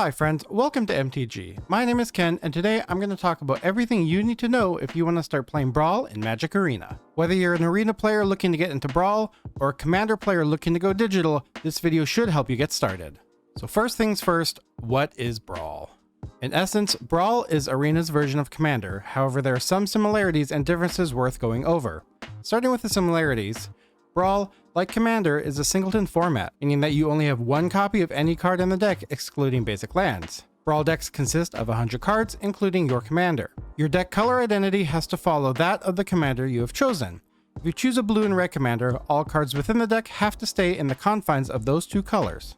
Hi friends, welcome to MTG. My name is Ken, and today I'm going to talk about everything you need to know if you want to start playing Brawl in Magic Arena. Whether you're an Arena player looking to get into Brawl, or a Commander player looking to go digital, this video should help you get started. So first things first, what is Brawl? In essence, Brawl is Arena's version of Commander, however there are some similarities and differences worth going over. Starting with the similarities, Brawl, like Commander, is a singleton format, meaning that you only have one copy of any card in the deck excluding basic lands. Brawl decks consist of 100 cards, including your Commander. Your deck color identity has to follow that of the Commander you have chosen. If you choose a blue and red Commander, all cards within the deck have to stay in the confines of those two colors.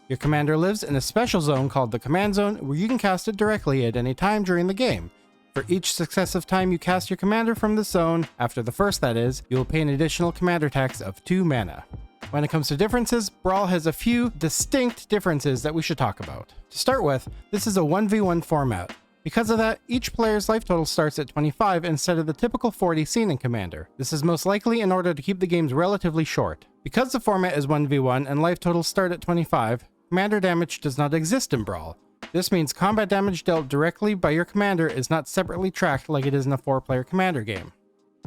Your Commander lives in a special zone called the Command Zone, where you can cast it directly at any time during the game. For each successive time you cast your Commander from this zone, after the first that is, you will pay an additional Commander tax of 2 mana. When it comes to differences, Brawl has a few distinct differences that we should talk about. To start with, this is a 1v1 format. Because of that, each player's life total starts at 25 instead of the typical 40 seen in Commander. This is most likely in order to keep the games relatively short. Because the format is 1v1 and life totals start at 25, Commander damage does not exist in Brawl. This means combat damage dealt directly by your Commander is not separately tracked like it is in a 4-player Commander game.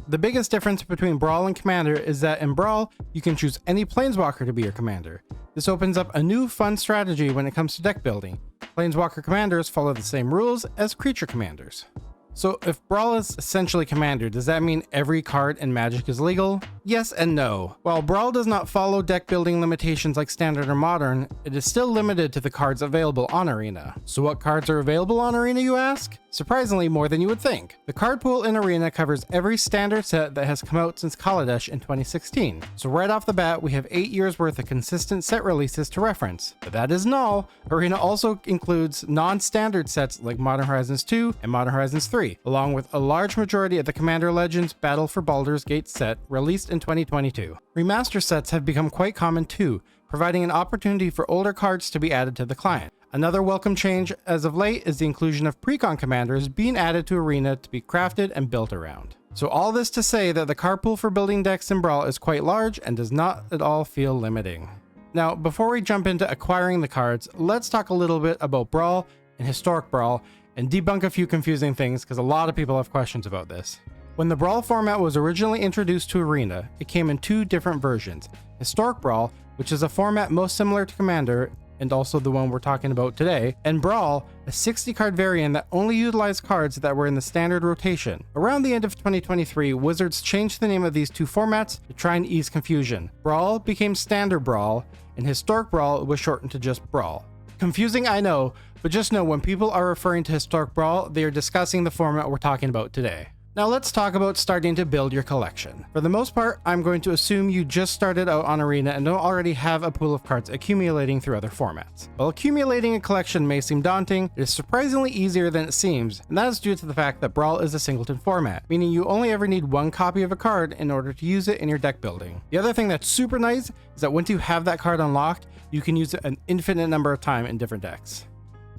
The biggest difference between Brawl and Commander is that in Brawl, you can choose any Planeswalker to be your Commander. This opens up a new fun strategy when it comes to deck building. Planeswalker Commanders follow the same rules as creature Commanders. So if Brawl is essentially Commander, does that mean every card in Magic is legal? Yes and no. While Brawl does not follow deck building limitations like Standard or Modern, it is still limited to the cards available on Arena. So what cards are available on Arena, you ask? Surprisingly, more than you would think. The card pool in Arena covers every standard set that has come out since Kaladesh in 2016. So right off the bat, we have 8 years worth of consistent set releases to reference. But that isn't all. Arena also includes non-standard sets like Modern Horizons 2 and Modern Horizons 3, along with a large majority of the Commander Legends Battle for Baldur's Gate set released in 2022. Remaster sets have become quite common too, providing an opportunity for older cards to be added to the client. Another welcome change as of late is the inclusion of Precon Commanders being added to Arena to be crafted and built around. So all this to say that the card pool for building decks in Brawl is quite large and does not at all feel limiting. Now, before we jump into acquiring the cards, let's talk a little bit about Brawl and Historic Brawl and debunk a few confusing things because a lot of people have questions about this. When the Brawl format was originally introduced to Arena, it came in two different versions. Historic Brawl, which is a format most similar to Commander, and also the one we're talking about today, and Brawl, a 60-card variant that only utilized cards that were in the standard rotation. Around the end of 2023, Wizards changed the name of these two formats to try and ease confusion. Brawl became Standard Brawl, and Historic Brawl was shortened to just Brawl. Confusing, I know, but just know when people are referring to Historic Brawl, they are discussing the format we're talking about today. Now let's talk about starting to build your collection. For the most part, I'm going to assume you just started out on Arena and don't already have a pool of cards accumulating through other formats. While accumulating a collection may seem daunting, it is surprisingly easier than it seems, and that is due to the fact that Brawl is a singleton format, meaning you only ever need one copy of a card in order to use it in your deck building. The other thing that's super nice is that once you have that card unlocked, you can use it an infinite number of times in different decks.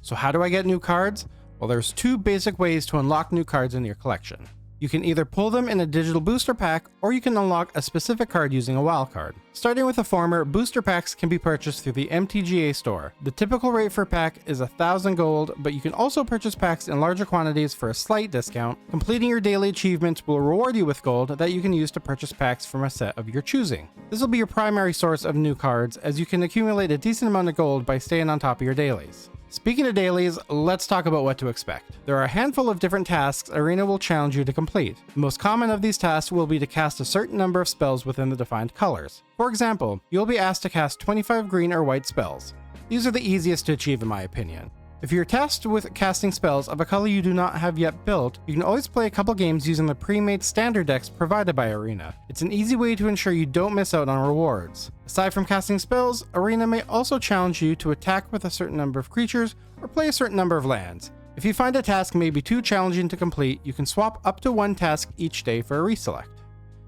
So how do I get new cards? Well, there's two basic ways to unlock new cards in your collection. You can either pull them in a digital booster pack, or you can unlock a specific card using a wildcard. Starting with the former, booster packs can be purchased through the MTGA store. The typical rate for a pack is 1,000 gold, but you can also purchase packs in larger quantities for a slight discount. Completing your daily achievements will reward you with gold that you can use to purchase packs from a set of your choosing. This will be your primary source of new cards, as you can accumulate a decent amount of gold by staying on top of your dailies. Speaking of dailies, let's talk about what to expect. There are a handful of different tasks Arena will challenge you to complete. The most common of these tasks will be to cast a certain number of spells within the defined colors. For example, you'll be asked to cast 25 green or white spells. These are the easiest to achieve in my opinion. If you're tasked with casting spells of a color you do not have yet built, you can always play a couple games using the pre-made standard decks provided by Arena. It's an easy way to ensure you don't miss out on rewards. Aside from casting spells, Arena may also challenge you to attack with a certain number of creatures or play a certain number of lands. If you find a task may be too challenging to complete, you can swap up to one task each day for a reselect.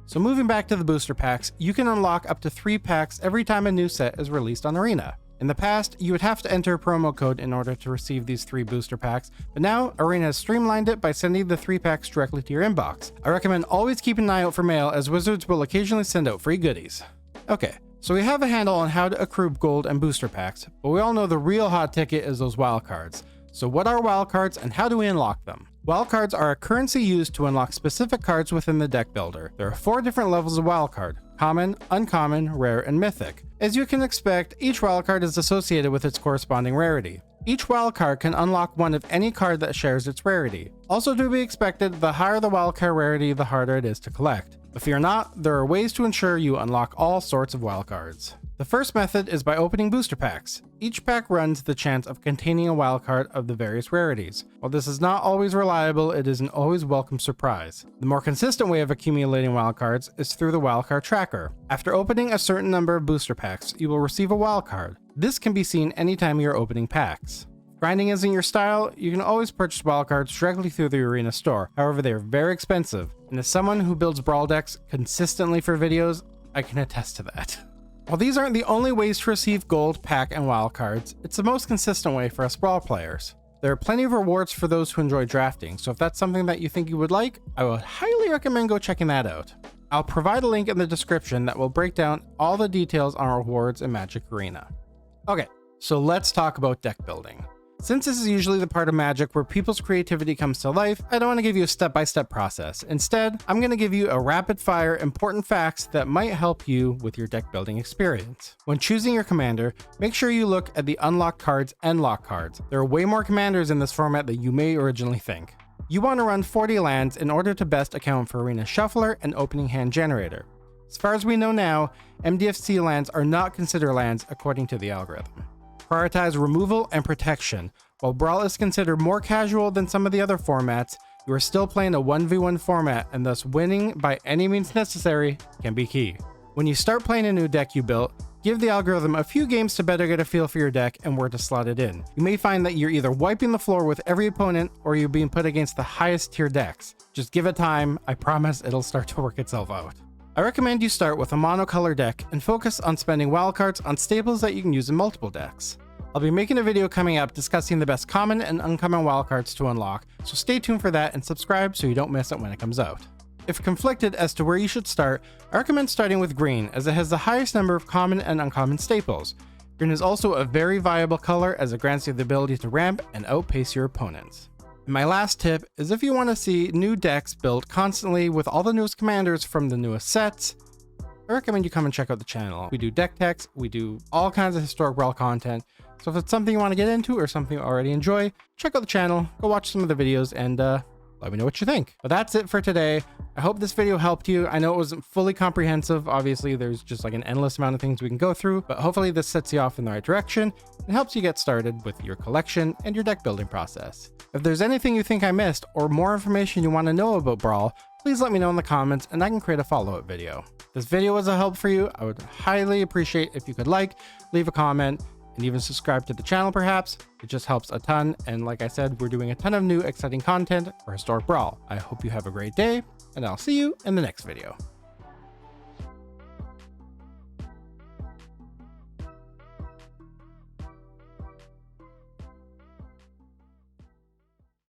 So moving back to the booster packs, you can unlock up to 3 packs every time a new set is released on Arena. In the past, you would have to enter a promo code in order to receive these 3 booster packs, but now Arena has streamlined it by sending the 3 packs directly to your inbox. I recommend always keeping an eye out for mail, as Wizards will occasionally send out free goodies. Okay, So we have a handle on how to accrue gold and booster packs, but we all know the real hot ticket is those wildcards. So what are wildcards and how do we unlock them? Wildcards are a currency used to unlock specific cards within the deck builder. There are 4 different levels of wildcard: common, uncommon, rare, and mythic. As you can expect, each wildcard is associated with its corresponding rarity. Each wildcard can unlock one of any card that shares its rarity. Also to be expected, the higher the wildcard rarity, the harder it is to collect. But fear not, there are ways to ensure you unlock all sorts of wildcards. The first method is by opening booster packs. Each pack runs the chance of containing a wildcard of the various rarities. While this is not always reliable, it is an always welcome surprise. The more consistent way of accumulating wildcards is through the wildcard tracker. After opening a certain number of booster packs, you will receive a wildcard. This can be seen anytime you're opening packs. If grinding isn't your style, you can always purchase wildcards directly through the Arena store. However, they are very expensive, and as someone who builds Brawl decks consistently for videos, I can attest to that. While these aren't the only ways to receive gold, pack, and wildcards, it's the most consistent way for us Brawl players. There are plenty of rewards for those who enjoy drafting, so if that's something that you think you would like, I would highly recommend go checking that out. I'll provide a link in the description that will break down all the details on rewards in Magic Arena. Okay, so let's talk about deck building. Since this is usually the part of Magic where people's creativity comes to life, I don't want to give you a step-by-step process. Instead, I'm going to give you a rapid-fire important facts that might help you with your deck building experience. When choosing your commander, make sure you look at the unlocked cards and lock cards. There are way more commanders in this format than you may originally think. You want to run 40 lands in order to best account for Arena Shuffler and Opening Hand Generator. As far as we know now, MDFC lands are not considered lands according to the algorithm. Prioritize removal and protection. While Brawl is considered more casual than some of the other formats, you are still playing a 1v1 format, and thus winning by any means necessary can be key. When you start playing a new deck you built, give the algorithm a few games to better get a feel for your deck and where to slot it in. You may find that you're either wiping the floor with every opponent or you're being put against the highest tier decks. Just give it time, I promise it'll start to work itself out. I recommend you start with a monocolor deck and focus on spending wildcards on staples that you can use in multiple decks. I'll be making a video coming up discussing the best common and uncommon wildcards to unlock, so stay tuned for that and subscribe so you don't miss it when it comes out. If conflicted as to where you should start, I recommend starting with green as it has the highest number of common and uncommon staples. Green is also a very viable color as it grants you the ability to ramp and outpace your opponents. My last tip is if you want to see new decks built constantly with all the newest commanders from the newest sets, I recommend you come and check out the channel. We do deck techs, we do all kinds of historic Brawl content, so if it's something you want to get into or something you already enjoy, check out the channel, go watch some of the videos, and let me know what you think. But that's it for today. I hope this video helped you. I know it wasn't fully comprehensive. Obviously, there's just like an endless amount of things we can go through, but hopefully this sets you off in the right direction and helps you get started with your collection and your deck building process. If there's anything you think I missed or more information you want to know about Brawl, please let me know in the comments and I can create a follow-up video. If this video was a help for you, I would highly appreciate if you could like, leave a comment, and even subscribe to the channel perhaps. It just helps a ton, and like I said, we're doing a ton of new exciting content for Historic Brawl. I hope you have a great day, and I'll see you in the next video.